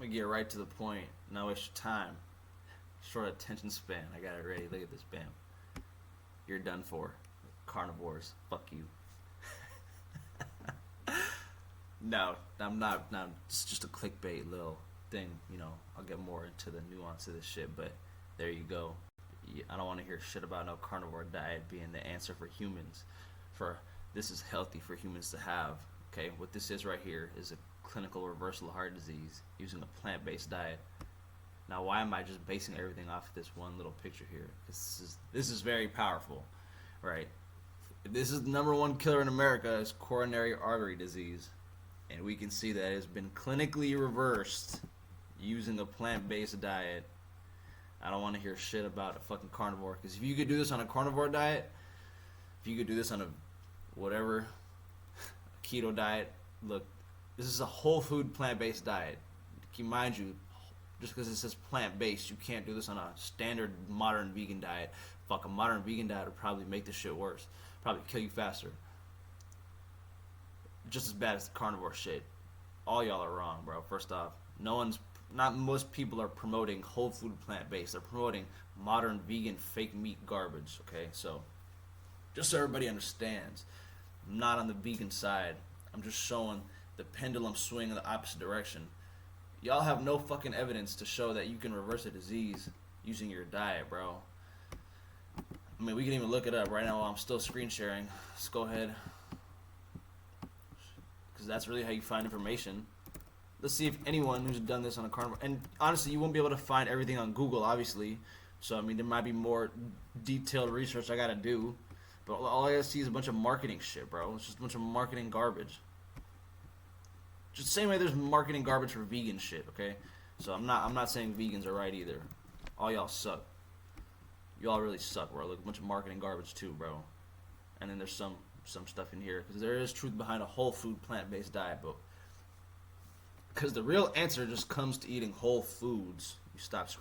me get right to the point. No waste your time. Short attention span. I got it ready. Look at this, bam. You're done for. Carnivores. Fuck you. No, I'm not. No, it's just a clickbait little thing. You know, I'll get more into the nuance of this shit, but there you go. I don't want to hear shit about no carnivore diet being the answer for humans. For this is healthy for humans to have. Okay, what this is right here is a clinical reversal of heart disease using a plant-based diet. Now, why am I just basing everything off of this one little picture here? Because this is very powerful, right? This is the number one killer in America is coronary artery disease, and we can see that it has been clinically reversed using a plant-based diet. I don't want to hear shit about a fucking carnivore, because if you could do this on a carnivore diet, if you could do this on a whatever keto diet, look, this is a whole food plant-based diet. Mind you, just because it says plant-based, you can't do this on a standard modern vegan diet. Fuck, a modern vegan diet would probably make this shit worse. Probably kill you faster. Just as bad as the carnivore shit. All y'all are wrong, bro. First off, not most people are promoting whole food plant-based. They're promoting modern vegan fake meat garbage, okay? So, just so everybody understands, I'm not on the vegan side. I'm just showing the pendulum swing in the opposite direction. Y'all have no fucking evidence to show that you can reverse a disease using your diet, bro. I mean, we can even look it up right now while I'm still screen sharing. Let's go ahead. Because that's really how you find information. Let's see if anyone who's done this on a carnivore... And honestly, you won't be able to find everything on Google, obviously. So, I mean, there might be more detailed research I gotta do. But all I gotta see is a bunch of marketing shit, bro. It's just a bunch of marketing garbage. Just the same way there's marketing garbage for vegan shit, okay? So I'm not saying vegans are right either. All y'all suck. Y'all really suck, bro. Look, a bunch of marketing garbage too, bro. And then there's some stuff in here because there is truth behind a whole food plant-based diet, but because the real answer just comes to eating whole foods. You stop